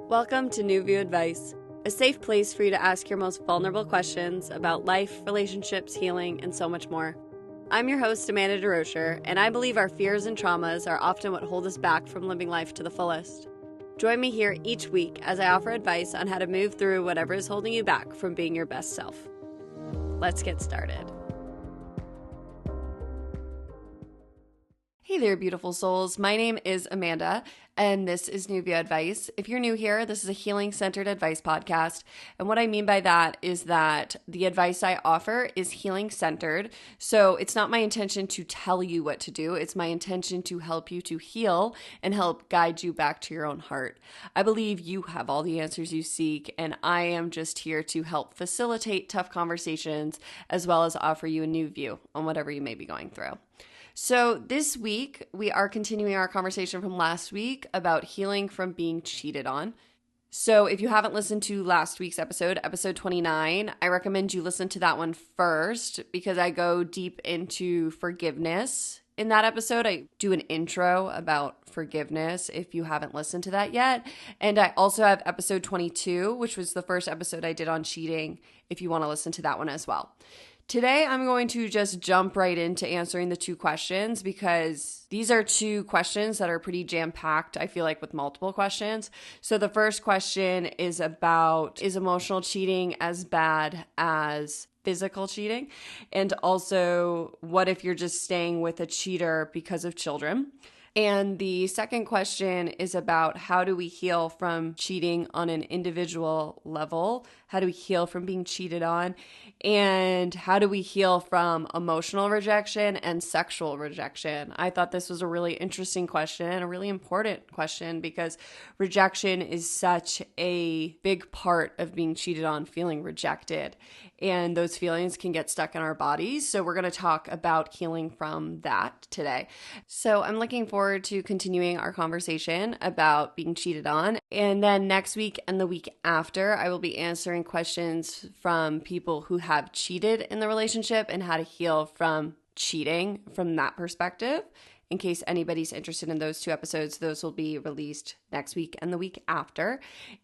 Welcome to New View Advice, a safe place for you to ask your most vulnerable questions about life, relationships, healing, and so much more. I'm your host, Amanda DeRocher, and I believe our fears and traumas are often what hold us back from living life to the fullest. Join me here each week as I offer advice on how to move through whatever is holding you back from being your best self. Let's get started. Hey there, beautiful souls. My name is Amanda, and this is New View Advice. If you're new here, this is a healing-centered advice podcast, and what I mean by that is that the advice I offer is healing-centered, so it's not my intention to tell you what to do. It's my intention to help you to heal and help guide you back to your own heart. I believe you have all the answers you seek, and I am just here to help facilitate tough conversations as well as offer you a new view on whatever you may be going through. So this week, we are continuing our conversation from last week about healing from being cheated on. So if you haven't listened to last week's episode 29, I recommend you listen to that one first because I go deep into forgiveness. In that episode, I do an intro about forgiveness if you haven't listened to that yet. And I also have episode 22, which was the first episode I did on cheating, if you want to listen to that one as well. Today, I'm going to just jump right into answering the two questions because these are two questions that are pretty jam-packed, I feel like, with multiple questions. So the first question is about, is emotional cheating as bad as physical cheating? And also, what if you're just staying with a cheater because of children? And the second question is about how do we heal from cheating on an individual level? How do we heal from being cheated on? And how do we heal from emotional rejection and sexual rejection? I thought this was a really interesting question and a really important question because rejection is such a big part of being cheated on, feeling rejected. And those feelings can get stuck in our bodies. So we're going to talk about healing from that today. So I'm looking forward to continuing our conversation about being cheated on. And then next week and the week after, I will be answering questions from people who have cheated in the relationship and how to heal from cheating from that perspective. In case anybody's interested in those two episodes, those will be released next week and the week after.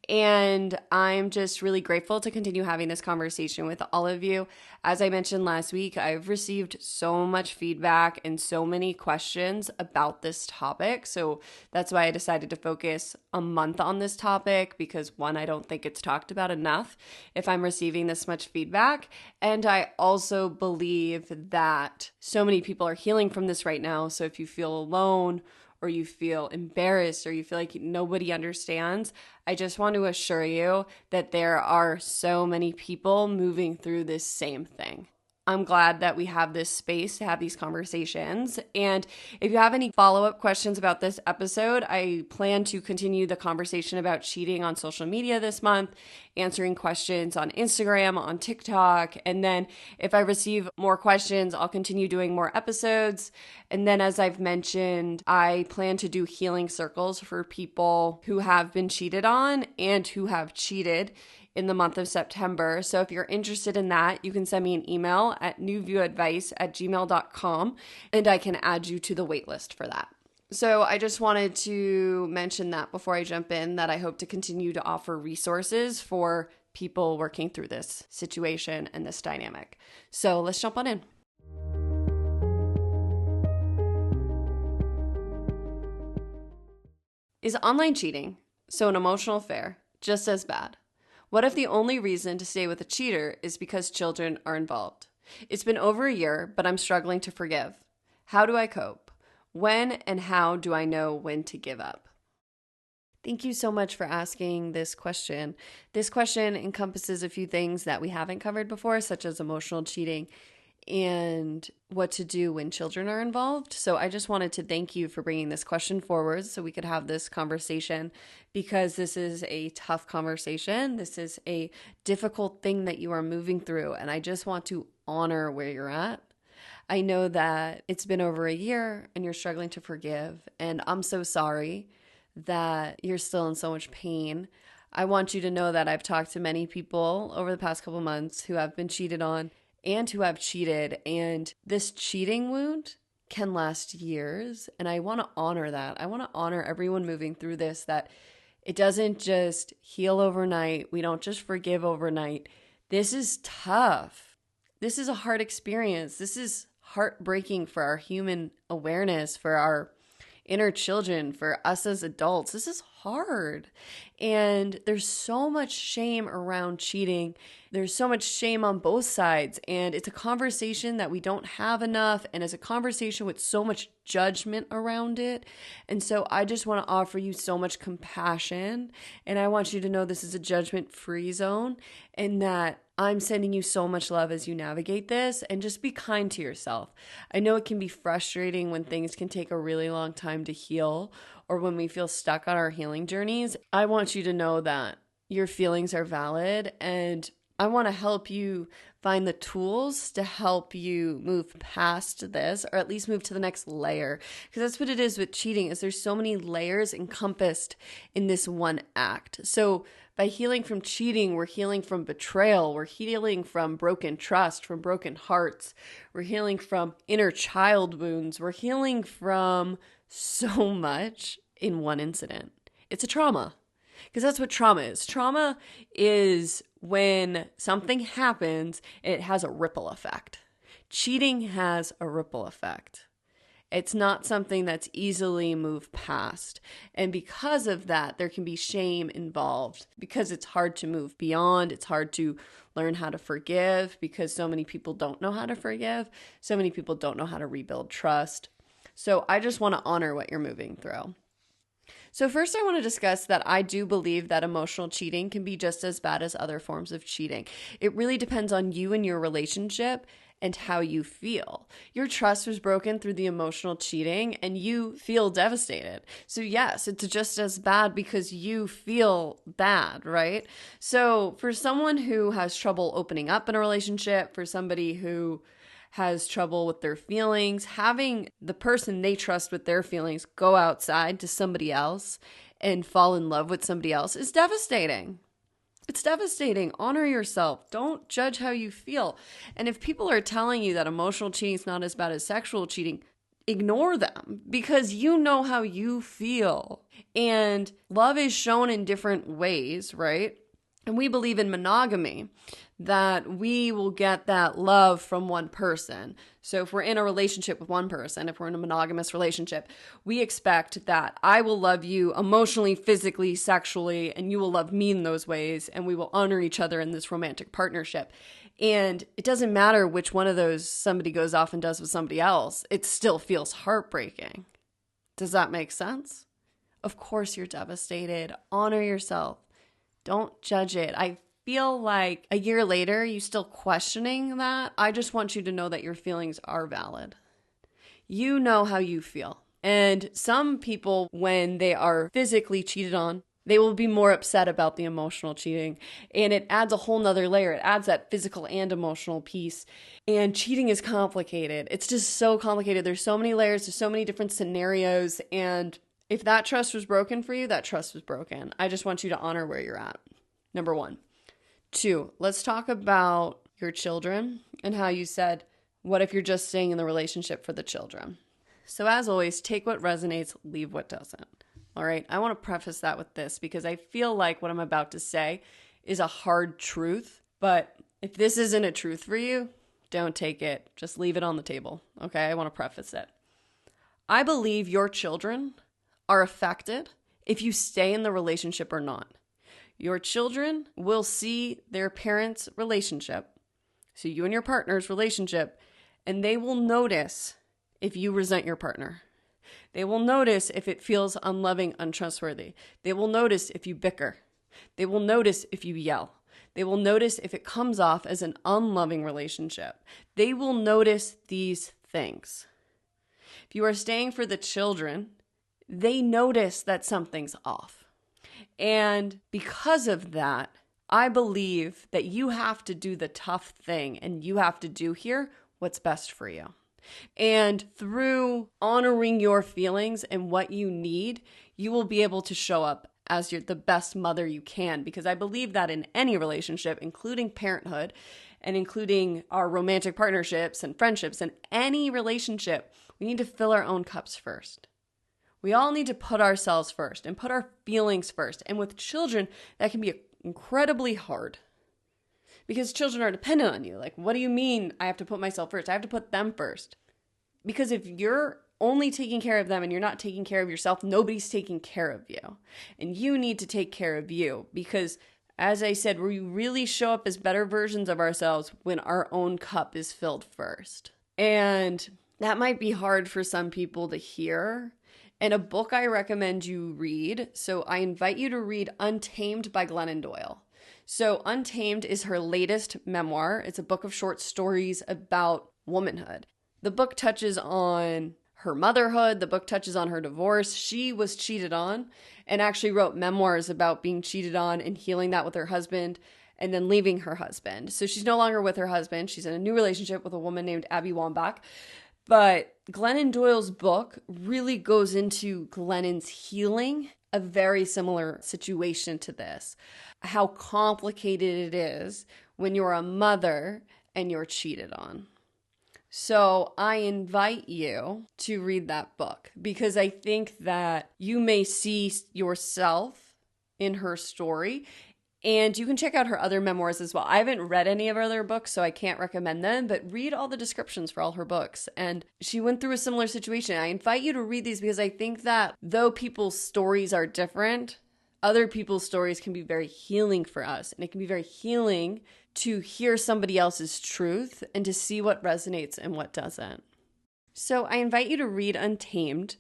And I'm just really grateful to continue having this conversation with all of you. As I mentioned last week, I've received so much feedback and so many questions about this topic. So that's why I decided to focus a month on this topic because one, I don't think it's talked about enough if I'm receiving this much feedback. And I also believe that so many people are healing from this right now. So if you feel alone, or you feel embarrassed, or you feel like nobody understands, I just want to assure you that there are so many people moving through this same thing. I'm glad that we have this space to have these conversations. And if you have any follow-up questions about this episode, I plan to continue the conversation about cheating on social media this month, answering questions on Instagram, on TikTok. And then if I receive more questions, I'll continue doing more episodes. And then as I've mentioned, I plan to do healing circles for people who have been cheated on and who have cheated in the month of September. So if you're interested in that, you can send me an email at newviewadvice@gmail.com and I can add you to the waitlist for that. So I just wanted to mention that before I jump in, that I hope to continue to offer resources for people working through this situation and this dynamic. So let's jump on in. Is online cheating, so an emotional affair, just as bad? What if the only reason to stay with a cheater is because children are involved? It's been over a year, but I'm struggling to forgive. How do I cope? When and how do I know when to give up? Thank you so much for asking this question. This question encompasses a few things that we haven't covered before, such as emotional cheating and what to do when children are involved. So I just wanted to thank you for bringing this question forward so we could have this conversation because this is a tough conversation. This is a difficult thing that you are moving through, and I just want to honor where you're at. I know that it's been over a year and you're struggling to forgive, and I'm so sorry that you're still in so much pain. I want you to know that I've talked to many people over the past couple months who have been cheated on and who have cheated, and this cheating wound can last years, and I want to honor that. I want to honor everyone moving through this, that It doesn't just heal overnight. We don't just forgive overnight. This is tough. This is a hard experience. This is heartbreaking for our human awareness, for our inner children, for us as adults. This is hard. And there's so much shame around cheating. There's so much shame on both sides. And it's a conversation that we don't have enough. And it's a conversation with so much judgment around it. And so I just want to offer you so much compassion. And I want you to know this is a judgment-free zone, and that I'm sending you so much love as you navigate this, and just be kind to yourself. I know it can be frustrating when things can take a really long time to heal, or when we feel stuck on our healing journeys. I want you to know that your feelings are valid, and I want to help you find the tools to help you move past this, or at least move to the next layer. Because that's what it is with cheating, is there's so many layers encompassed in this one act. So by healing from cheating, we're healing from betrayal. We're healing from broken trust, from broken hearts. We're healing from inner child wounds. We're healing from so much in one incident. It's a trauma, because that's what trauma is. Trauma is when something happens, it has a ripple effect. Cheating has a ripple effect. It's not something that's easily moved past. And because of that, there can be shame involved, because it's hard to move beyond. It's hard to learn how to forgive, because so many people don't know how to forgive. So many people don't know how to rebuild trust. So I just want to honor what you're moving through. So first, I want to discuss that I do believe that emotional cheating can be just as bad as other forms of cheating. It really depends on you and your relationship and how you feel. Your trust was broken through the emotional cheating and you feel devastated. So yes, it's just as bad because you feel bad, right? So for someone who has trouble opening up in a relationship, for somebody who has trouble with their feelings, having the person they trust with their feelings go outside to somebody else and fall in love with somebody else is devastating. It's devastating. Honor yourself. Don't judge how you feel. And if people are telling you that emotional cheating is not as bad as sexual cheating, ignore them, because you know how you feel. And love is shown in different ways, right? And we believe in monogamy, that we will get that love from one person. So if we're in a relationship with one person, if we're in a monogamous relationship, we expect that I will love you emotionally, physically, sexually, and you will love me in those ways, and we will honor each other in this romantic partnership. And it doesn't matter which one of those somebody goes off and does with somebody else, it still feels heartbreaking. Does that make sense? Of course you're devastated. Honor yourself. Don't judge it. I feel like a year later, you still questioning that. I just want you to know that your feelings are valid. You know how you feel. And some people, when they are physically cheated on, they will be more upset about the emotional cheating. And it adds a whole nother layer. It adds that physical and emotional piece. And cheating is complicated. It's just so complicated. There's so many layers. There's so many different scenarios. And if that trust was broken for you, that trust was broken. I just want you to honor where you're at. Number 1. 2, let's talk about your children and how you said, what if you're just staying in the relationship for the children? So as always, take what resonates, leave what doesn't. All right. I want to preface that with this because I feel like what I'm about to say is a hard truth, but if this isn't a truth for you, don't take it. Just leave it on the table. Okay. I want to preface it. I believe your children are affected if you stay in the relationship or not. Your children will see their parents' relationship, so you and your partner's relationship, and they will notice if you resent your partner. They will notice if it feels unloving, untrustworthy. They will notice if you bicker. They will notice if you yell. They will notice if it comes off as an unloving relationship. They will notice these things. If you are staying for the children, they notice that something's off. And because of that, I believe that you have to do the tough thing and you have to do here what's best for you. And through honoring your feelings and what you need, you will be able to show up as the best mother you can. Because I believe that in any relationship, including parenthood and including our romantic partnerships and friendships and any relationship, we need to fill our own cups first. We all need to put ourselves first and put our feelings first. And with children, that can be incredibly hard because children are dependent on you. Like, what do you mean I have to put myself first? I have to put them first. Because if you're only taking care of them and you're not taking care of yourself, nobody's taking care of you. And you need to take care of you because, as I said, we really show up as better versions of ourselves when our own cup is filled first. And that might be hard for some people to hear. And a book I recommend you read, so I invite you to read Untamed by Glennon Doyle. So Untamed is her latest memoir. It's a book of short stories about womanhood. The book touches on her motherhood. The book touches on her divorce. She was cheated on and actually wrote memoirs about being cheated on and healing that with her husband and then leaving her husband. So she's no longer with her husband. She's in a new relationship with a woman named Abby Wambach. But Glennon Doyle's book really goes into Glennon's healing, a very similar situation to this. How complicated it is when you're a mother and you're cheated on. So I invite you to read that book because I think that you may see yourself in her story. And you can check out her other memoirs as well. I haven't read any of her other books, so I can't recommend them, but read all the descriptions for all her books. And she went through a similar situation. I invite you to read these because I think that though people's stories are different, other people's stories can be very healing for us. And it can be very healing to hear somebody else's truth and to see what resonates and what doesn't. So I invite you to read Untamed.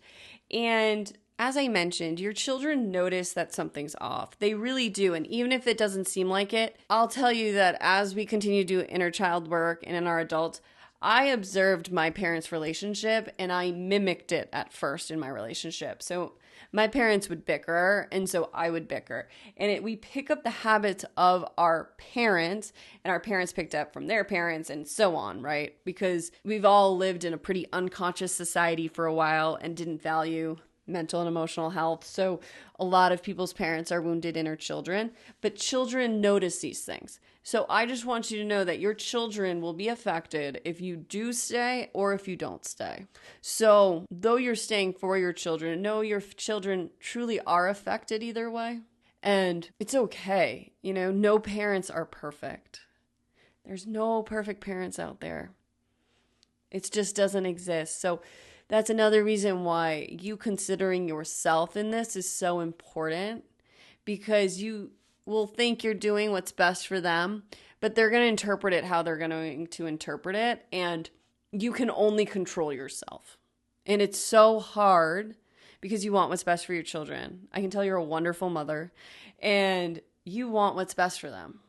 And as I mentioned, your children notice that something's off. They really do. And even if it doesn't seem like it, I'll tell you that as we continue to do inner child work and in our adults, I observed my parents' relationship and I mimicked it at first in my relationship. So my parents would bicker and so I would bicker. And we pick up the habits of our parents and our parents picked up from their parents and so on, right? Because we've all lived in a pretty unconscious society for a while and didn't value mental and emotional health. So a lot of people's parents are wounded inner children, but children notice these things. So I just want you to know that your children will be affected if you do stay or if you don't stay. So though you're staying for your children, know your children truly are affected either way. And it's okay. You know, no parents are perfect. There's no perfect parents out there. It just doesn't exist. So that's another reason why you considering yourself in this is so important, because you will think you're doing what's best for them, but they're going to interpret it how they're going to interpret it, and you can only control yourself. And it's so hard because you want what's best for your children. I can tell you're a wonderful mother, and you want what's best for them,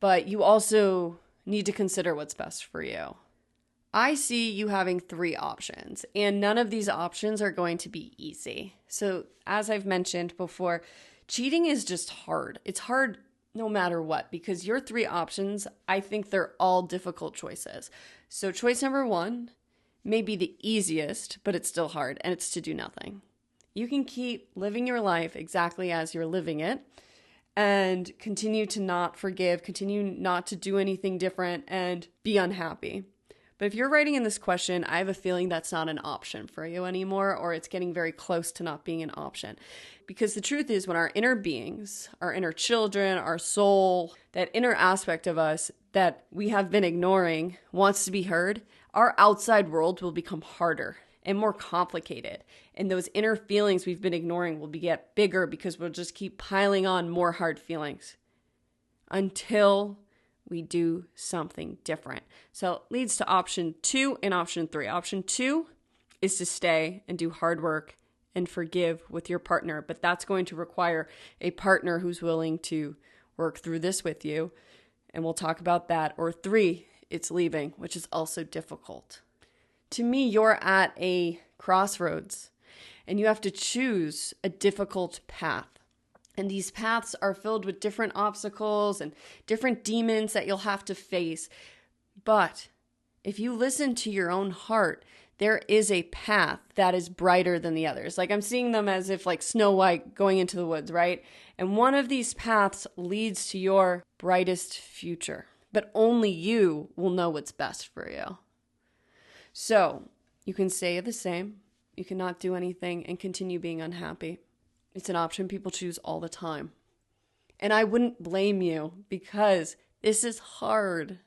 but you also need to consider what's best for you. I see you having 3 options, and none of these options are going to be easy. So as I've mentioned before, cheating is just hard. It's hard no matter what, because your 3 options, I think they're all difficult choices. So choice number 1 may be the easiest, but it's still hard, and it's to do nothing. You can keep living your life exactly as you're living it and continue to not forgive, continue not to do anything different, and be unhappy. But if you're writing in this question, I have a feeling that's not an option for you anymore, or it's getting very close to not being an option. Because the truth is, when our inner beings, our inner children, our soul, that inner aspect of us that we have been ignoring wants to be heard, our outside world will become harder and more complicated. And those inner feelings we've been ignoring will get bigger because we'll just keep piling on more hard feelings until we do something different. So it leads to option 2 and option 3. Option 2 is to stay and do hard work and forgive with your partner, but that's going to require a partner who's willing to work through this with you, and we'll talk about that. Or 3, it's leaving, which is also difficult. To me, you're at a crossroads, and you have to choose a difficult path. And these paths are filled with different obstacles and different demons that you'll have to face. But if you listen to your own heart, there is a path that is brighter than the others. Like I'm seeing them as if like Snow White going into the woods, right? And one of these paths leads to your brightest future. But only you will know what's best for you. So you can stay the same, You cannot do anything and continue being unhappy. It's an option people choose all the time. And I wouldn't blame you because this is hard.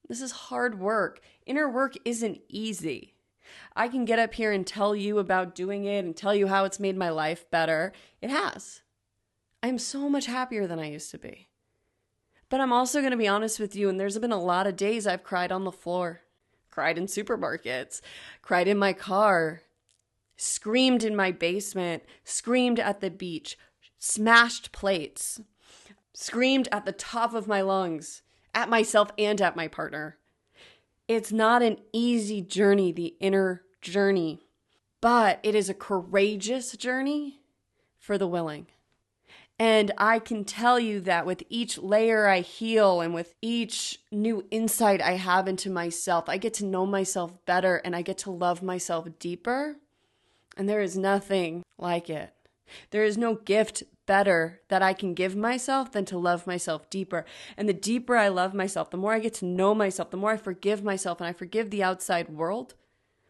This is hard work. Inner work isn't easy. I can get up here and tell you about doing it and tell you how it's made my life better. It has. I'm so much happier than I used to be. But I'm also going to be honest with you, and there's been a lot of days I've cried on the floor, cried in supermarkets, cried in my car, screamed in my basement, screamed at the beach, smashed plates, screamed at the top of my lungs, at myself and at my partner. It's not an easy journey, the inner journey, but it is a courageous journey for the willing. And I can tell you that with each layer I heal and with each new insight I have into myself, I get to know myself better and I get to love myself deeper. And there is nothing like it. There is no gift better that I can give myself than to love myself deeper. And the deeper I love myself, the more I get to know myself, the more I forgive myself and I forgive the outside world,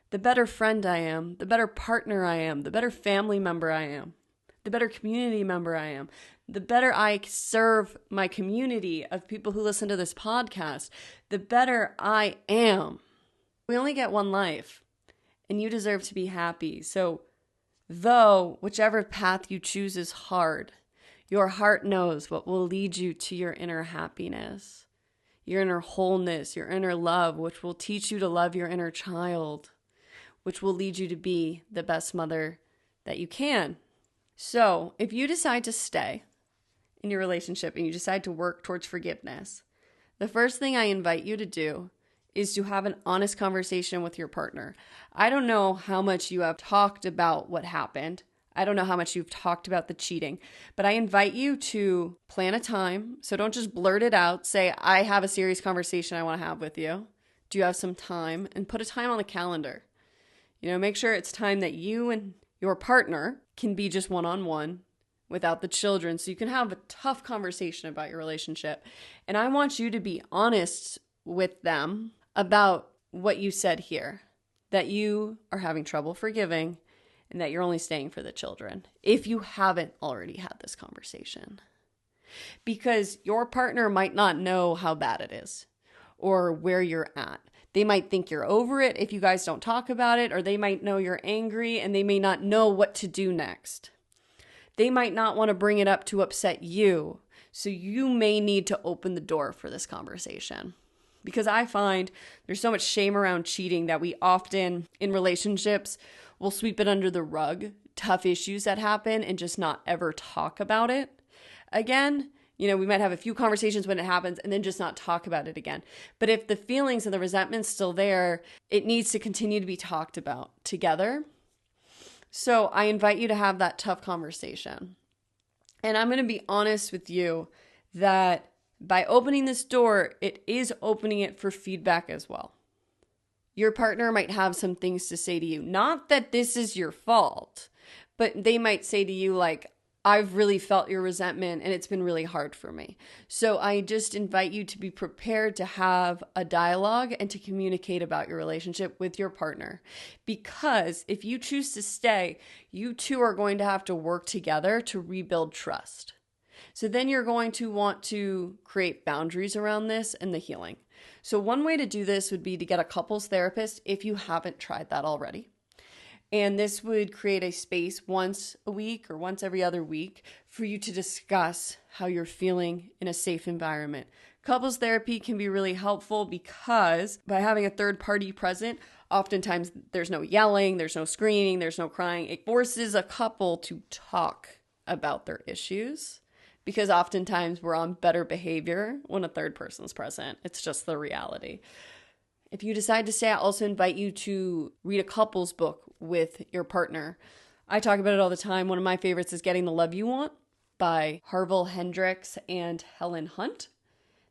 the better friend I am, the better partner I am, the better family member I am, the better community member I am, the better I serve my community of people who listen to this podcast, the better I am. We only get one life, and you deserve to be happy. So, though whichever path you choose is hard, your heart knows what will lead you to your inner happiness, your inner wholeness, your inner love, which will teach you to love your inner child, which will lead you to be the best mother that you can. So, if you decide to stay in your relationship and you decide to work towards forgiveness, the first thing I invite you to do is to have an honest conversation with your partner. I don't know how much you have talked about what happened. I don't know how much you've talked about the cheating, but I invite you to plan a time. So don't just blurt it out. Say, I have a serious conversation I want to have with you. Do you have some time? And put a time on the calendar. Make sure it's time that you and your partner can be just one-on-one without the children, so you can have a tough conversation about your relationship. And I want you to be honest with them about what you said here, that you are having trouble forgiving and that you're only staying for the children, if you haven't already had this conversation. Because your partner might not know how bad it is or where you're at. They might think you're over it if you guys don't talk about it, or they might know you're angry and they may not know what to do next. They might not want to bring it up to upset you, so you may need to open the door for this conversation. Because I find there's so much shame around cheating that we often, in relationships, will sweep it under the rug, tough issues that happen, and just not ever talk about it again. We might have a few conversations when it happens and then just not talk about it again. But if the feelings and the resentment's still there, it needs to continue to be talked about together. So I invite you to have that tough conversation. And I'm going to be honest with you that by opening this door, it is opening it for feedback as well. Your partner might have some things to say to you. Not that this is your fault, but they might say to you like, I've really felt your resentment and it's been really hard for me. So I just invite you to be prepared to have a dialogue and to communicate about your relationship with your partner. Because if you choose to stay, you two are going to have to work together to rebuild trust. So then you're going to want to create boundaries around this and the healing. So one way to do this would be to get a couples therapist if you haven't tried that already. And this would create a space once a week or once every other week for you to discuss how you're feeling in a safe environment. Couples therapy can be really helpful because by having a third party present, oftentimes there's no yelling, there's no screaming, there's no crying. It forces a couple to talk about their issues because oftentimes we're on better behavior when a third person's present. It's just the reality. If you decide to stay, I also invite you to read a couples book with your partner. I talk about it all the time. One of my favorites is Getting the Love You Want by Harville Hendrix and Helen Hunt.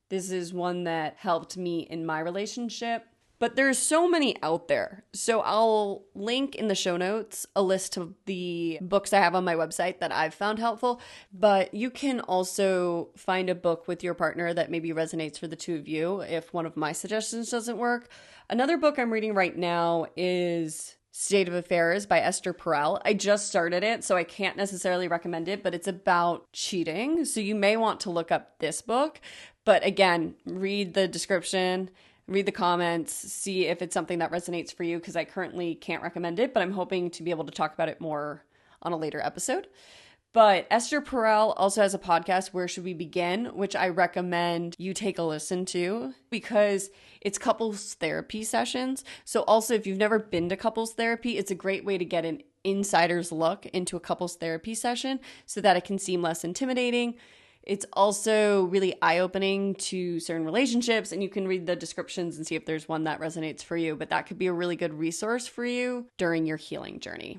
This is one that helped me in my relationship. But there's so many out there. So I'll link in the show notes a list of the books I have on my website that I've found helpful. But you can also find a book with your partner that maybe resonates for the two of you if one of my suggestions doesn't work. Another book I'm reading right now is State of Affairs by Esther Perel. I just started it, so I can't necessarily recommend it, but it's about cheating. So you may want to look up this book. But again, read the description, read the comments, see if it's something that resonates for you, because I currently can't recommend it, but I'm hoping to be able to talk about it more on a later episode. But Esther Perel also has a podcast, Where Should We Begin?, which I recommend you take a listen to because it's couples therapy sessions. So also, if you've never been to couples therapy, it's a great way to get an insider's look into a couples therapy session so that it can seem less intimidating. It's also really eye-opening to certain relationships, and you can read the descriptions and see if there's one that resonates for you. But that could be a really good resource for you during your healing journey.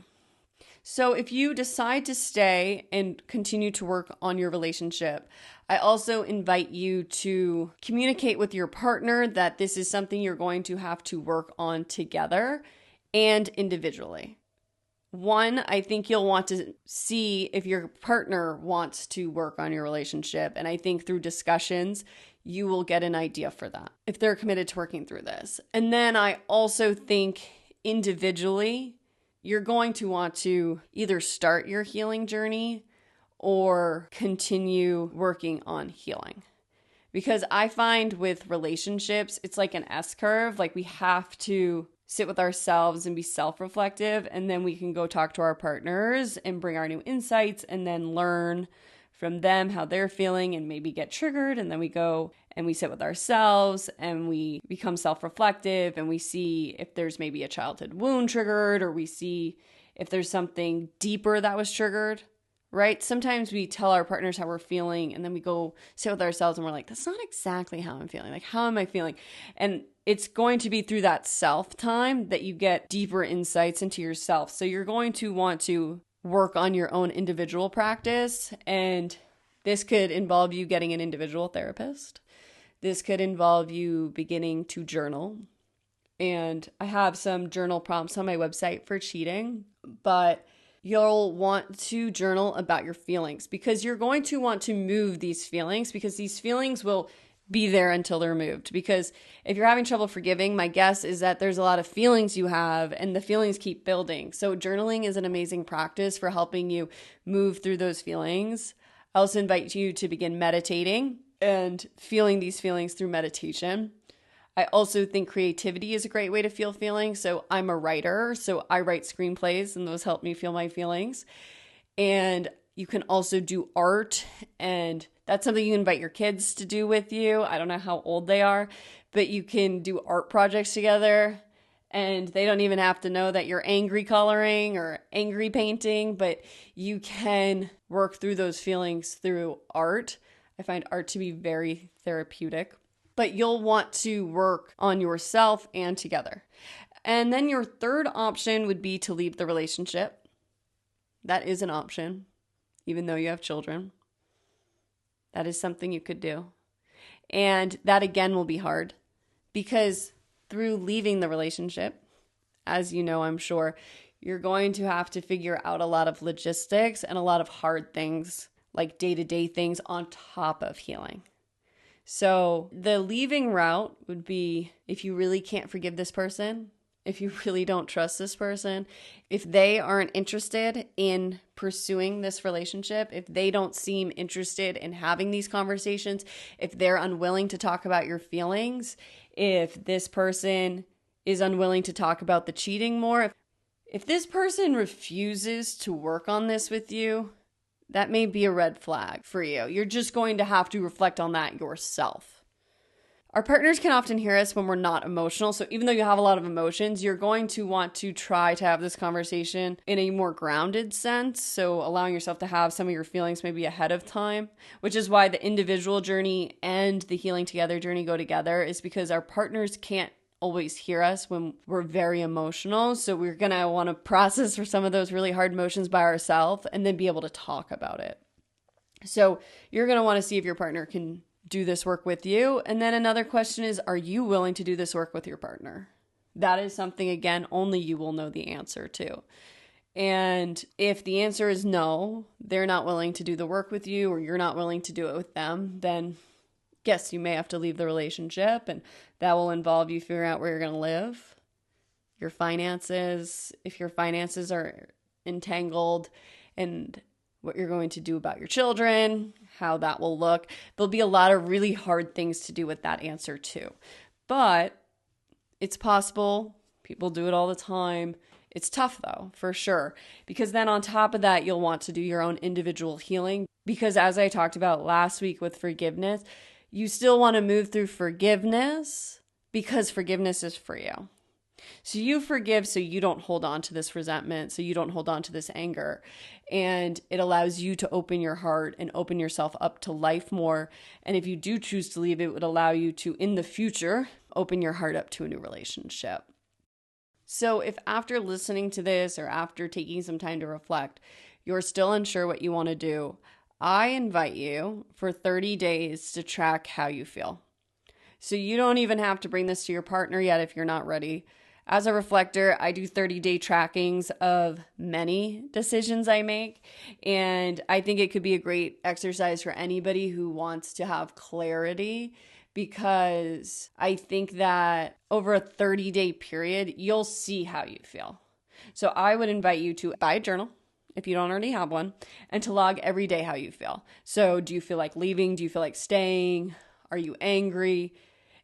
So if you decide to stay and continue to work on your relationship, I also invite you to communicate with your partner that this is something you're going to have to work on together and individually. One, I think you'll want to see if your partner wants to work on your relationship. And I think through discussions, you will get an idea for that if they're committed to working through this. And then I also think individually, you're going to want to either start your healing journey or continue working on healing. Because I find with relationships, it's like an S-curve. Like we have to sit with ourselves and be self-reflective, and then we can go talk to our partners and bring our new insights and then learn from them how they're feeling and maybe get triggered. And then we go and we sit with ourselves and we become self-reflective and we see if there's maybe a childhood wound triggered, or we see if there's something deeper that was triggered, right? Sometimes we tell our partners how we're feeling and then we go sit with ourselves and we're like, that's not exactly how I'm feeling. Like, how am I feeling? And it's going to be through that self time that you get deeper insights into yourself. So you're going to want to work on your own individual practice. And this could involve you getting an individual therapist. This could involve you beginning to journal. And I have some journal prompts on my website for cheating, but you'll want to journal about your feelings because you're going to want to move these feelings, because these feelings will be there until they're moved. Because if you're having trouble forgiving, my guess is that there's a lot of feelings you have and the feelings keep building. So journaling is an amazing practice for helping you move through those feelings. I also invite you to begin meditating and feeling these feelings through meditation. I also think creativity is a great way to feel feelings. So I'm a writer, so I write screenplays and those help me feel my feelings. And you can also do art, and that's something you can invite your kids to do with you. I don't know how old they are, but you can do art projects together, and they don't even have to know that you're angry coloring or angry painting, but you can work through those feelings through art. I find art to be very therapeutic, but you'll want to work on yourself and together. And then your third option would be to leave the relationship. That is an option, even though you have children. That is something you could do. And that again will be hard because through leaving the relationship, as you know, I'm sure, you're going to have to figure out a lot of logistics and a lot of hard things, like day-to-day things on top of healing. So the leaving route would be if you really can't forgive this person, if you really don't trust this person, if they aren't interested in pursuing this relationship, if they don't seem interested in having these conversations, if they're unwilling to talk about your feelings, if this person is unwilling to talk about the cheating more, if this person refuses to work on this with you, that may be a red flag for you. You're just going to have to reflect on that yourself. Our partners can often hear us when we're not emotional. So even though you have a lot of emotions, you're going to want to try to have this conversation in a more grounded sense. So allowing yourself to have some of your feelings maybe ahead of time, which is why the individual journey and the healing together journey go together, is because our partners can't always hear us when we're very emotional. So we're going to want to process for some of those really hard emotions by ourselves and then be able to talk about it. So you're going to want to see if your partner can do this work with you. And then another question is, are you willing to do this work with your partner? That is something, again, only you will know the answer to. And if the answer is no, they're not willing to do the work with you, or you're not willing to do it with them, then yes, you may have to leave the relationship, and that will involve you figuring out where you're going to live. your finances, if your finances are entangled, and what you're going to do about your children, how that will look. There'll be a lot of really hard things to do with that answer too. But it's possible. People do it all the time. It's tough though, for sure. Because then on top of that, you'll want to do your own individual healing. Because as I talked about last week with forgiveness, you still want to move through forgiveness because forgiveness is for you. So you forgive so you don't hold on to this resentment, so you don't hold on to this anger. And it allows you to open your heart and open yourself up to life more. And if you do choose to leave, it would allow you to, in the future, open your heart up to a new relationship. So if after listening to this or after taking some time to reflect, you're still unsure what you want to do, I invite you for 30 days to track how you feel. So you don't even have to bring this to your partner yet if you're not ready. As a reflector, I do 30-day trackings of many decisions I make, and I think it could be a great exercise for anybody who wants to have clarity, because I think that over a 30-day period, you'll see how you feel. So I would invite you to buy a journal, if you don't already have one, and to log every day how you feel. So do you feel like leaving? Do you feel like staying? Are you angry?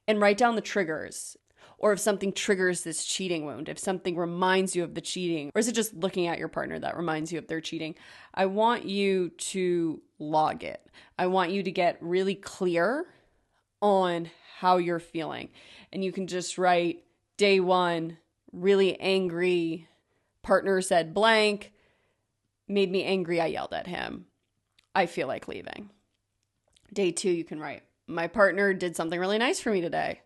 And write down the triggers. Or if something triggers this cheating wound, if something reminds you of the cheating, or is it just looking at your partner that reminds you of their cheating? I want you to log it. I want you to get really clear on how you're feeling. And you can just write, day 1, really angry, partner said blank, made me angry, I yelled at him. I feel like leaving. Day 2, you can write, my partner did something really nice for me today.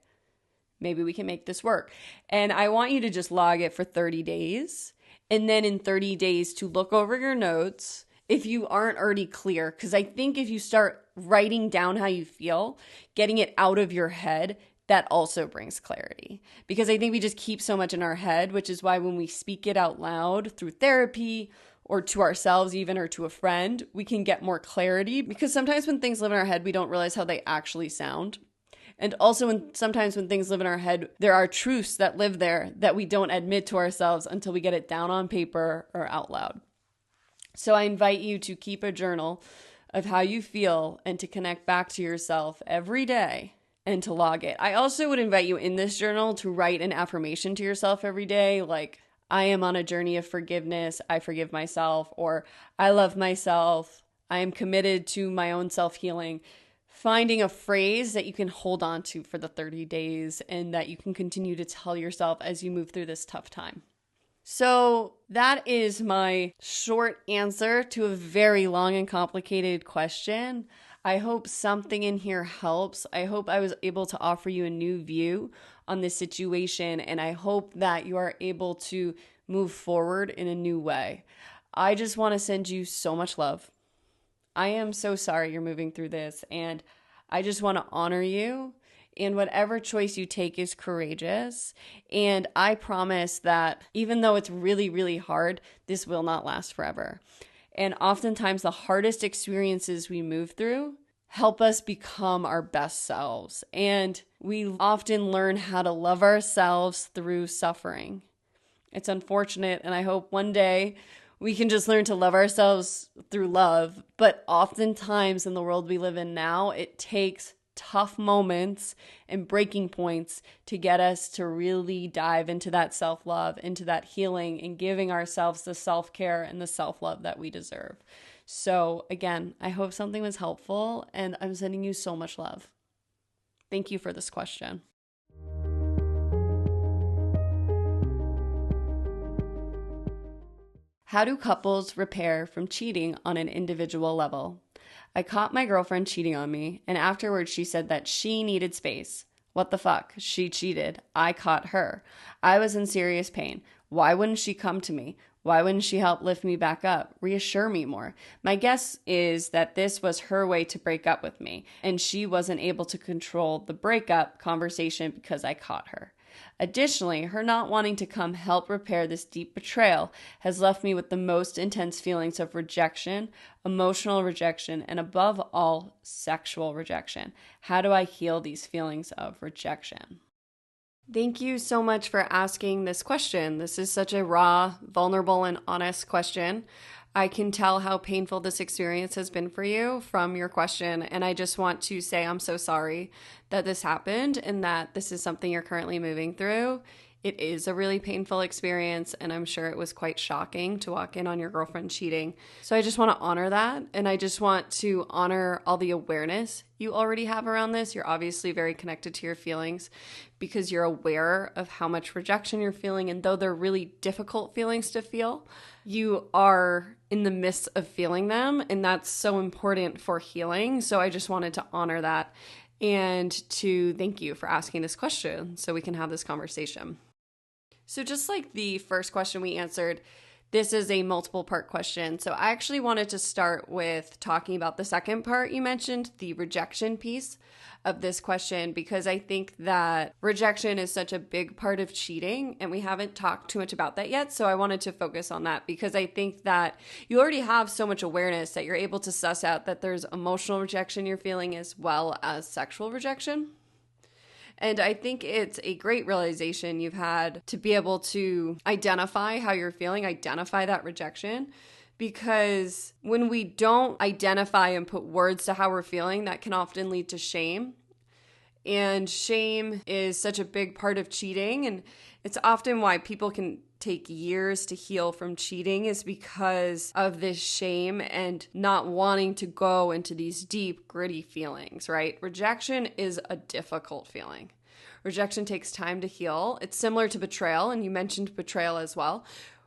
Maybe we can make this work. And I want you to just log it for 30 days. And then in 30 days to look over your notes if you aren't already clear. Because I think if you start writing down how you feel, getting it out of your head, that also brings clarity. Because I think we just keep so much in our head, which is why when we speak it out loud through therapy or to ourselves even, or to a friend, we can get more clarity. Because sometimes when things live in our head, we don't realize how they actually sound. And also sometimes when things live in our head, there are truths that live there that we don't admit to ourselves until we get it down on paper or out loud. So I invite you to keep a journal of how you feel and to connect back to yourself every day and to log it. I also would invite you in this journal to write an affirmation to yourself every day, like, I am on a journey of forgiveness, I forgive myself, or I love myself, I am committed to my own self-healing. Finding a phrase that you can hold on to for the 30 days and that you can continue to tell yourself as you move through this tough time. So that is my short answer to a very long and complicated question. I hope something in here helps. I hope I was able to offer you a new view on this situation, and I hope that you are able to move forward in a new way. I just want to send you so much love. I am so sorry you're moving through this, and I just want to honor you, and whatever choice you take is courageous. And I promise that even though it's really, really hard, this will not last forever. And oftentimes the hardest experiences we move through help us become our best selves. And we often learn how to love ourselves through suffering. It's unfortunate, and I hope one day we can just learn to love ourselves through love. But oftentimes in the world we live in now, it takes tough moments and breaking points to get us to really dive into that self-love, into that healing, and giving ourselves the self-care and the self-love that we deserve. So again, I hope something was helpful, and I'm sending you so much love. Thank you for this question. How do couples repair from cheating on an individual level? I caught my girlfriend cheating on me, and afterwards she said that she needed space. What the fuck? She cheated. I caught her. I was in serious pain. Why wouldn't she come to me? Why wouldn't she help lift me back up, reassure me more? My guess is that this was her way to break up with me, and she wasn't able to control the breakup conversation because I caught her. Additionally, her not wanting to come help repair this deep betrayal has left me with the most intense feelings of rejection, emotional rejection, and above all, sexual rejection. How do I heal these feelings of rejection? Thank you so much for asking this question. This is such a raw, vulnerable, and honest question. I can tell how painful this experience has been for you from your question. And I just want to say I'm so sorry that this happened and that this is something you're currently moving through. It is a really painful experience, and I'm sure it was quite shocking to walk in on your girlfriend cheating. So I just want to honor that, and I just want to honor all the awareness you already have around this. You're obviously very connected to your feelings because you're aware of how much rejection you're feeling, and though they're really difficult feelings to feel, you are in the midst of feeling them, and that's so important for healing. So I just wanted to honor that and to thank you for asking this question so we can have this conversation. So just like the first question we answered, this is a multiple part question. So I actually wanted to start with talking about the second part you mentioned, the rejection piece of this question, because I think that rejection is such a big part of cheating and we haven't talked too much about that yet. So I wanted to focus on that because I think that you already have so much awareness that you're able to suss out that there's emotional rejection you're feeling as well as sexual rejection. And I think it's a great realization you've had to be able to identify how you're feeling, identify that rejection. Because when we don't identify and put words to how we're feeling, that can often lead to shame. And shame is such a big part of cheating. And it's often why people can take years to heal from cheating is because of this shame and not wanting to go into these deep, gritty feelings, right? Rejection is a difficult feeling. Rejection takes time to heal. It's similar to betrayal, and you mentioned betrayal as well,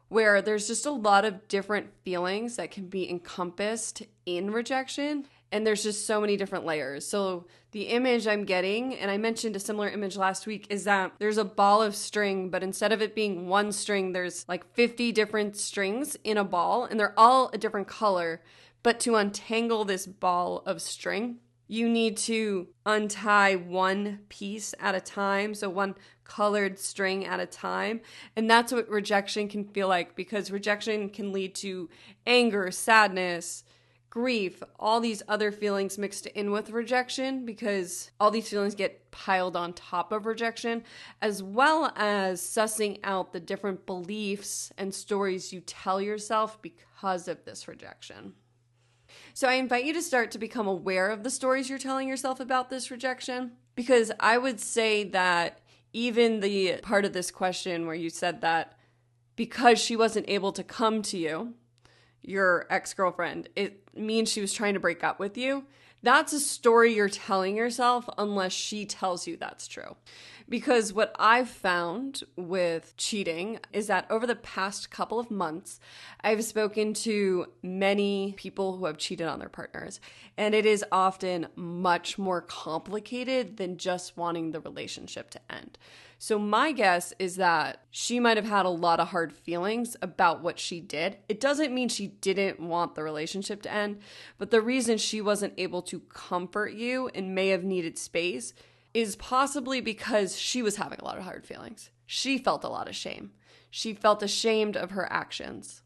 where there's just a lot of different feelings that can be encompassed in rejection. And there's just so many different layers. So the image I'm getting, and I mentioned a similar image last week, is that there's a ball of string, but instead of it being one string, there's like 50 different strings in a ball, and they're all a different color. But to untangle this ball of string, you need to untie one piece at a time, so one colored string at a time. And that's what rejection can feel like, because rejection can lead to anger, sadness, grief, all these other feelings mixed in with rejection, because all these feelings get piled on top of rejection, as well as sussing out the different beliefs and stories you tell yourself because of this rejection. So I invite you to start to become aware of the stories you're telling yourself about this rejection, because I would say that even the part of this question where you said that because she wasn't able to come to you, your ex-girlfriend, it means she was trying to break up with you. That's a story you're telling yourself unless she tells you that's true. Because what I've found with cheating is that over the past couple of months, I've spoken to many people who have cheated on their partners. And it is often much more complicated than just wanting the relationship to end. So my guess is that she might have had a lot of hard feelings about what she did. It doesn't mean she didn't want the relationship to end, but the reason she wasn't able to comfort you and may have needed space is possibly because she was having a lot of hard feelings. She felt a lot of shame. She felt ashamed of her actions.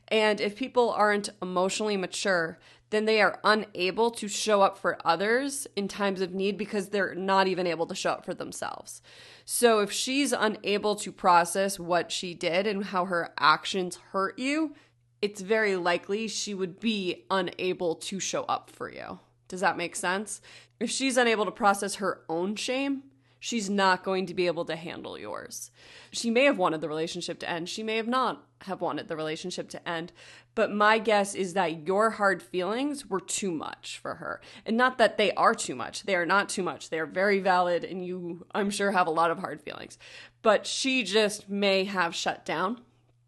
And if people aren't emotionally mature, then they are unable to show up for others in times of need because they're not even able to show up for themselves. So if she's unable to process what she did and how her actions hurt you, it's very likely she would be unable to show up for you. Does that make sense? If she's unable to process her own shame, she's not going to be able to handle yours. She may have wanted the relationship to end. She may have not have wanted the relationship to end. But my guess is that your hard feelings were too much for her. And not that they are too much. They are not too much. They are very valid, and you, I'm sure, have a lot of hard feelings. But she just may have shut down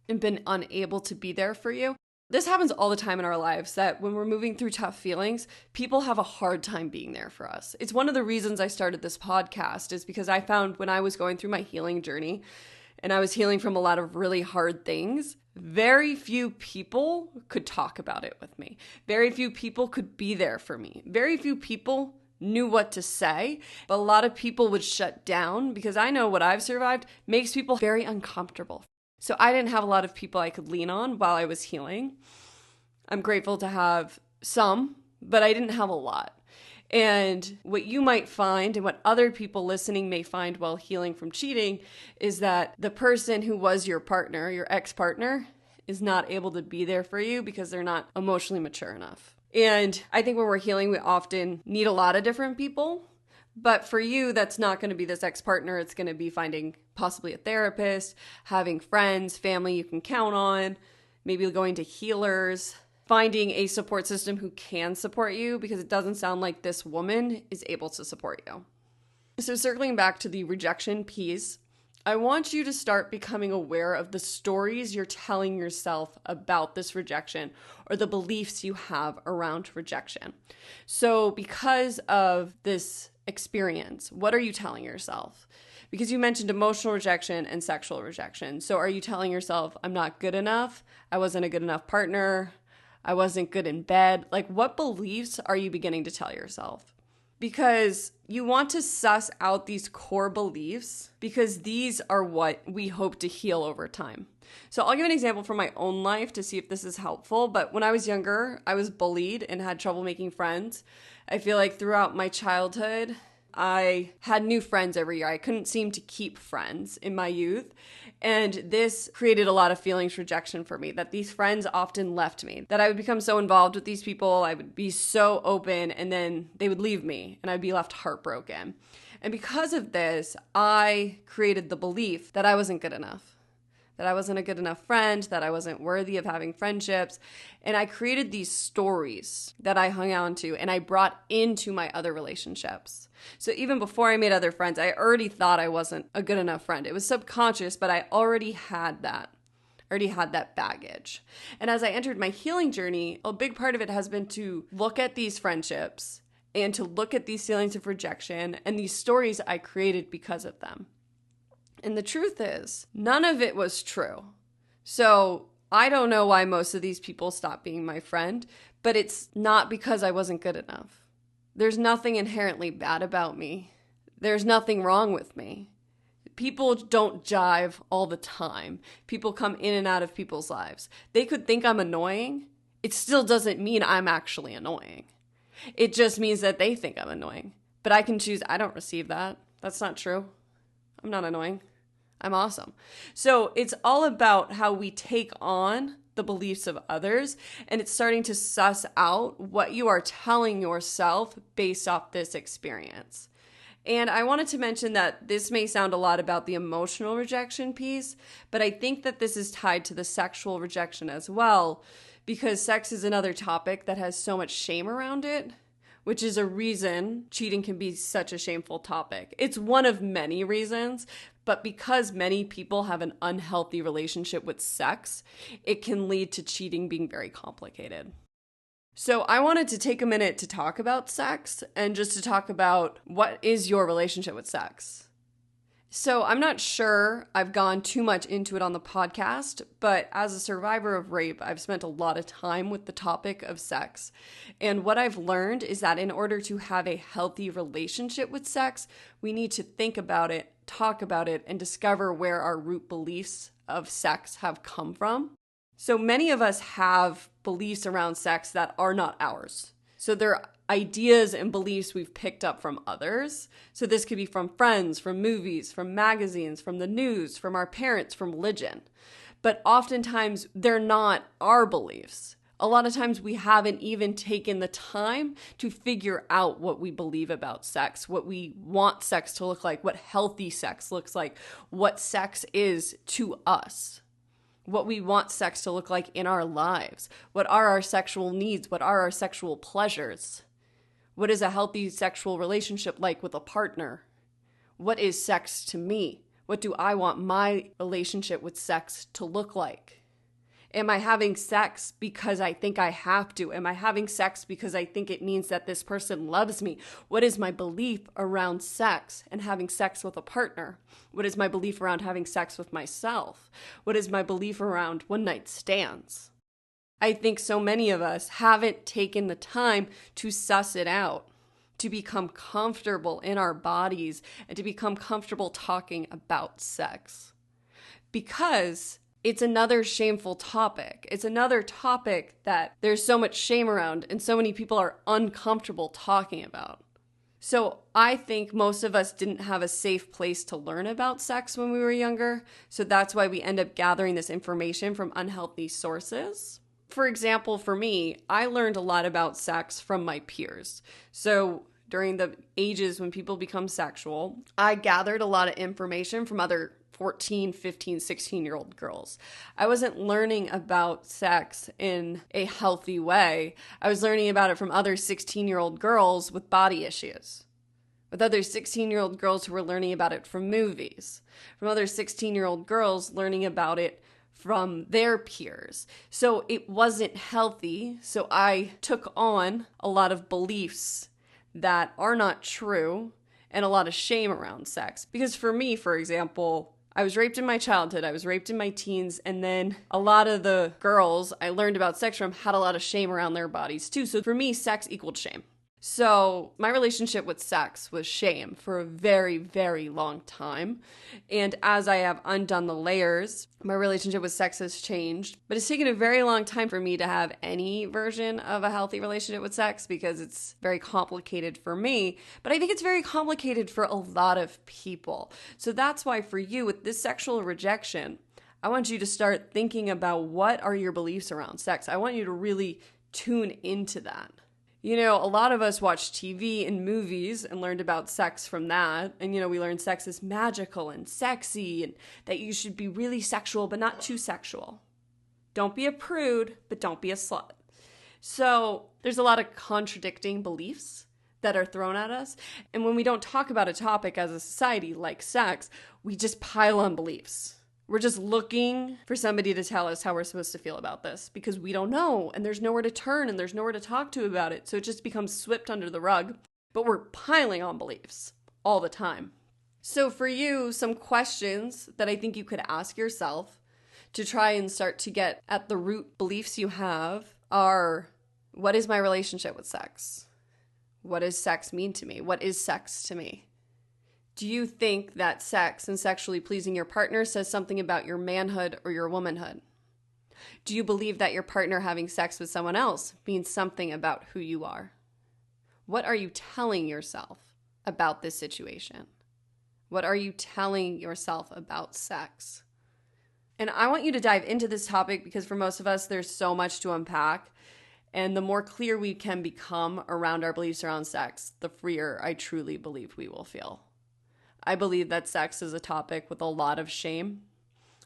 and been unable to be there for you. This happens all the time in our lives, that when we're moving through tough feelings, people have a hard time being there for us. It's one of the reasons I started this podcast, is because I found when I was going through my healing journey and I was healing from a lot of really hard things, very few people could talk about it with me. Very few people could be there for me. Very few people knew what to say, but a lot of people would shut down, because I know what I've survived makes people very uncomfortable. So I didn't have a lot of people I could lean on while I was healing. I'm grateful to have some, but I didn't have a lot. And what you might find and what other people listening may find while healing from cheating is that the person who was your partner, your ex-partner, is not able to be there for you because they're not emotionally mature enough. And I think when we're healing, we often need a lot of different people. But for you, that's not going to be this ex-partner. It's going to be finding possibly a therapist, having friends, family you can count on, maybe going to healers, finding a support system who can support you, because it doesn't sound like this woman is able to support you. So circling back to the rejection piece, I want you to start becoming aware of the stories you're telling yourself about this rejection or the beliefs you have around rejection. So because of this experience, what are you telling yourself? Because you mentioned emotional rejection and sexual rejection. So are you telling yourself, I'm not good enough, I wasn't a good enough partner, I wasn't good in bed? Like, what beliefs are you beginning to tell yourself? Because you want to suss out these core beliefs, because these are what we hope to heal over time. So I'll give an example from my own life to see if this is helpful. But when I was younger, I was bullied and had trouble making friends. I feel like throughout my childhood, I had new friends every year. I couldn't seem to keep friends in my youth. And this created a lot of feelings rejection for me, that these friends often left me, that I would become so involved with these people. I would be so open, and then they would leave me and I'd be left heartbroken. And because of this, I created the belief that I wasn't good enough, that I wasn't a good enough friend, that I wasn't worthy of having friendships. And I created these stories that I hung on to and I brought into my other relationships. So even before I made other friends, I already thought I wasn't a good enough friend. It was subconscious, but I already had that baggage. And as I entered my healing journey, a big part of it has been to look at these friendships and to look at these feelings of rejection and these stories I created because of them. And the truth is, none of it was true. So I don't know why most of these people stopped being my friend, but it's not because I wasn't good enough. There's nothing inherently bad about me. There's nothing wrong with me. People don't jive all the time. People come in and out of people's lives. They could think I'm annoying. It still doesn't mean I'm actually annoying. It just means that they think I'm annoying. But I can choose, I don't receive that. That's not true. I'm not annoying. I'm awesome. So it's all about how we take on the beliefs of others, and it's starting to suss out what you are telling yourself based off this experience. And I wanted to mention that this may sound a lot about the emotional rejection piece, but I think that this is tied to the sexual rejection as well, because sex is another topic that has so much shame around it, which is a reason cheating can be such a shameful topic. It's one of many reasons, but because many people have an unhealthy relationship with sex, it can lead to cheating being very complicated. So I wanted to take a minute to talk about sex and just to talk about what is your relationship with sex. So I'm not sure I've gone too much into it on the podcast, but as a survivor of rape, I've spent a lot of time with the topic of sex. And what I've learned is that in order to have a healthy relationship with sex, we need to think about it, talk about it, and discover where our root beliefs of sex have come from. So many of us have beliefs around sex that are not ours. So they're ideas and beliefs we've picked up from others. So this could be from friends, from movies, from magazines, from the news, from our parents, from religion. But oftentimes they're not our beliefs. A lot of times we haven't even taken the time to figure out what we believe about sex, what we want sex to look like, what healthy sex looks like, what sex is to us, what we want sex to look like in our lives, what are our sexual needs, what are our sexual pleasures, what is a healthy sexual relationship like with a partner, what is sex to me, what do I want my relationship with sex to look like. Am I having sex because I think I have to? Am I having sex because I think it means that this person loves me? What is my belief around sex and having sex with a partner? What is my belief around having sex with myself? What is my belief around one-night stands? I think so many of us haven't taken the time to suss it out, to become comfortable in our bodies, and to become comfortable talking about sex. Because it's another shameful topic. It's another topic that there's so much shame around and so many people are uncomfortable talking about. So I think most of us didn't have a safe place to learn about sex when we were younger. So that's why we end up gathering this information from unhealthy sources. For example, for me, I learned a lot about sex from my peers. So during the ages when people become sexual, I gathered a lot of information from other 14, 15, 16-year-old girls. I wasn't learning about sex in a healthy way. I was learning about it from other 16-year-old girls with body issues, with other 16-year-old girls who were learning about it from movies, from other 16-year-old girls learning about it from their peers. So it wasn't healthy. So I took on a lot of beliefs that are not true and a lot of shame around sex. Because for me, for example, I was raped in my childhood, I was raped in my teens, and then a lot of the girls I learned about sex from had a lot of shame around their bodies too. So for me, sex equaled shame. So my relationship with sex was shame for a very, very long time. And as I have undone the layers, my relationship with sex has changed. But it's taken a very long time for me to have any version of a healthy relationship with sex because it's very complicated for me. But I think it's very complicated for a lot of people. So that's why for you with this sexual rejection, I want you to start thinking about what are your beliefs around sex. I want you to really tune into that. You know, a lot of us watched TV and movies and learned about sex from that. And, we learned sex is magical and sexy and that you should be really sexual, but not too sexual. Don't be a prude, but don't be a slut. So there's a lot of contradicting beliefs that are thrown at us. And when we don't talk about a topic as a society like sex, we just pile on beliefs. We're just looking for somebody to tell us how we're supposed to feel about this because we don't know and there's nowhere to turn and there's nowhere to talk to about it. So it just becomes swept under the rug, but we're piling on beliefs all the time. So for you, some questions that I think you could ask yourself to try and start to get at the root beliefs you have are, what is my relationship with sex? What does sex mean to me? What is sex to me? Do you think that sex and sexually pleasing your partner says something about your manhood or your womanhood? Do you believe that your partner having sex with someone else means something about who you are? What are you telling yourself about this situation? What are you telling yourself about sex? And I want you to dive into this topic because for most of us, there's so much to unpack. And the more clear we can become around our beliefs around sex, the freer I truly believe we will feel. I believe that sex is a topic with a lot of shame,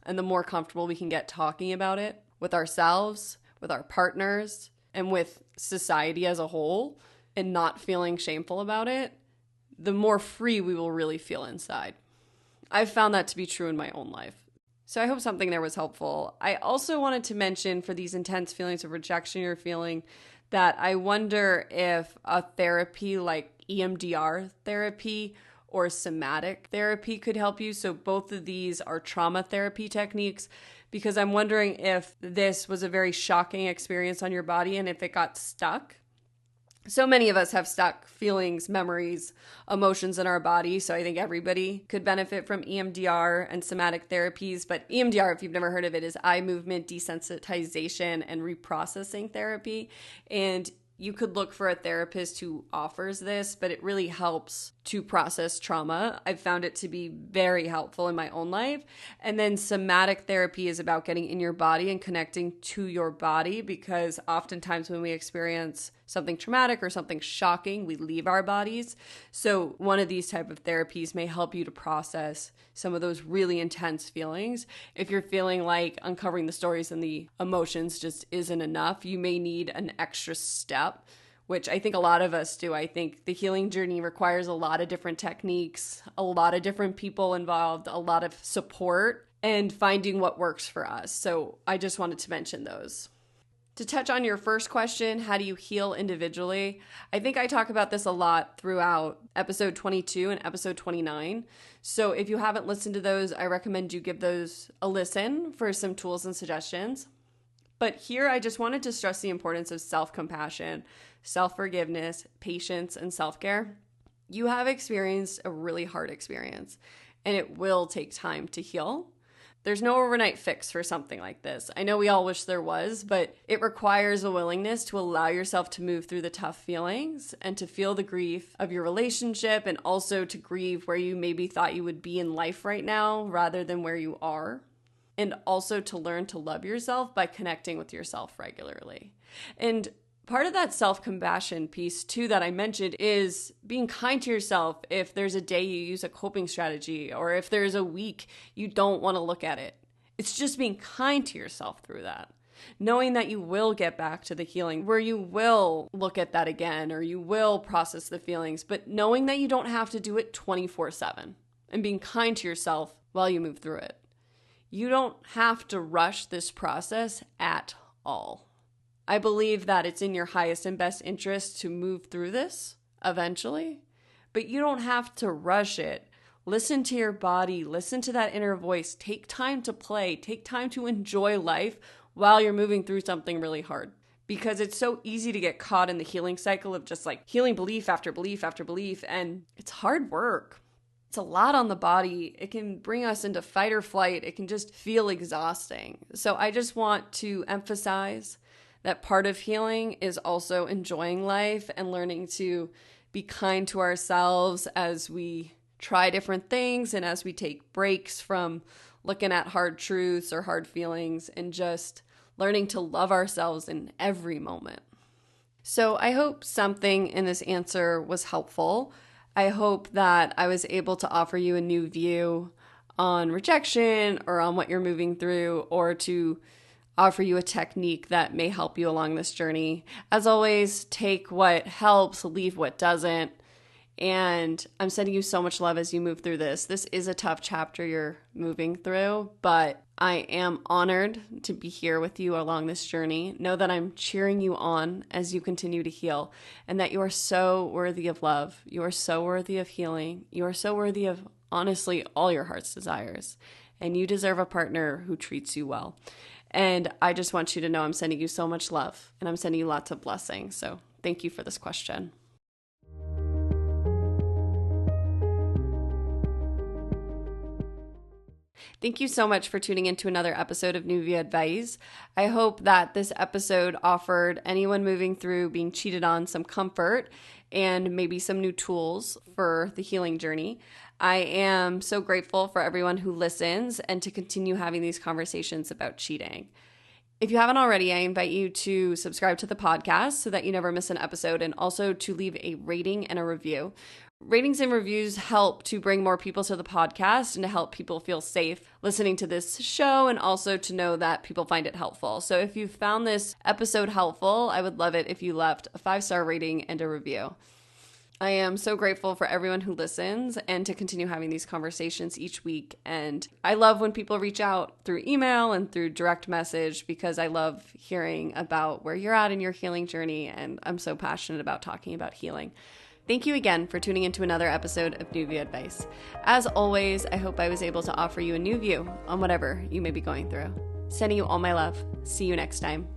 and the more comfortable we can get talking about it with ourselves, with our partners, and with society as a whole, and not feeling shameful about it, the more free we will really feel inside. I've found that to be true in my own life. So I hope something there was helpful. I also wanted to mention for these intense feelings of rejection you're feeling that I wonder if a therapy like EMDR therapy or somatic therapy could help you. So both of these are trauma therapy techniques because I'm wondering if this was a very shocking experience on your body and if it got stuck. So many of us have stuck feelings, memories, emotions in our body. So I think everybody could benefit from EMDR and somatic therapies. But EMDR, if you've never heard of it, is eye movement desensitization and reprocessing therapy. And you could look for a therapist who offers this, but it really helps to process trauma. I've found it to be very helpful in my own life. And then somatic therapy is about getting in your body and connecting to your body because oftentimes when we experience something traumatic or something shocking, we leave our bodies. So one of these type of therapies may help you to process some of those really intense feelings. If you're feeling like uncovering the stories and the emotions just isn't enough, you may need an extra step, which I think a lot of us do. I think the healing journey requires a lot of different techniques, a lot of different people involved, a lot of support, and finding what works for us. So I just wanted to mention those. To touch on your first question, how do you heal individually? I think I talk about this a lot throughout episode 22 and episode 29. So if you haven't listened to those, I recommend you give those a listen for some tools and suggestions. But here I just wanted to stress the importance of self-compassion, self-forgiveness, patience, and self-care. You have experienced a really hard experience, and it will take time to heal. There's no overnight fix for something like this. I know we all wish there was, but it requires a willingness to allow yourself to move through the tough feelings and to feel the grief of your relationship, and also to grieve where you maybe thought you would be in life right now rather than where you are. And also to learn to love yourself by connecting with yourself regularly. And part of that self-compassion piece too that I mentioned is being kind to yourself if there's a day you use a coping strategy, or if there's a week you don't want to look at it. It's just being kind to yourself through that. Knowing that you will get back to the healing where you will look at that again, or you will process the feelings, but knowing that you don't have to do it 24/7, and being kind to yourself while you move through it. You don't have to rush this process at all. I believe that it's in your highest and best interest to move through this eventually, but you don't have to rush it. Listen to your body, listen to that inner voice, take time to play, take time to enjoy life while you're moving through something really hard. Because it's so easy to get caught in the healing cycle of just like healing belief after belief after belief, and it's hard work. It's a lot on the body. It can bring us into fight or flight. It can just feel exhausting. So I just want to emphasize that part of healing is also enjoying life and learning to be kind to ourselves as we try different things and as we take breaks from looking at hard truths or hard feelings, and just learning to love ourselves in every moment. So I hope something in this answer was helpful. I hope that I was able to offer you a new view on rejection or on what you're moving through, or to offer you a technique that may help you along this journey. As always, take what helps, leave what doesn't. And I'm sending you so much love as you move through this. This is a tough chapter you're moving through, but I am honored to be here with you along this journey. Know that I'm cheering you on as you continue to heal, and that you are so worthy of love. You are so worthy of healing. You are so worthy of, honestly, all your heart's desires. And you deserve a partner who treats you well. And I just want you to know I'm sending you so much love, and I'm sending you lots of blessings. So thank you for this question. Thank you so much for tuning into another episode of Nuvia Advice. I hope that this episode offered anyone moving through being cheated on some comfort and maybe some new tools for the healing journey. I am so grateful for everyone who listens and to continue having these conversations about cheating. If you haven't already, I invite you to subscribe to the podcast so that you never miss an episode, and also to leave a rating and a review. Ratings and reviews help to bring more people to the podcast and to help people feel safe listening to this show, and also to know that people find it helpful. So if you found this episode helpful, I would love it if you left a 5-star rating and a review. I am so grateful for everyone who listens, and to continue having these conversations each week. And I love when people reach out through email and through direct message, because I love hearing about where you're at in your healing journey, and I'm so passionate about talking about healing. Thank you again for tuning into another episode of Nuvia Advice. As always, I hope I was able to offer you a new view on whatever you may be going through. Sending you all my love. See you next time.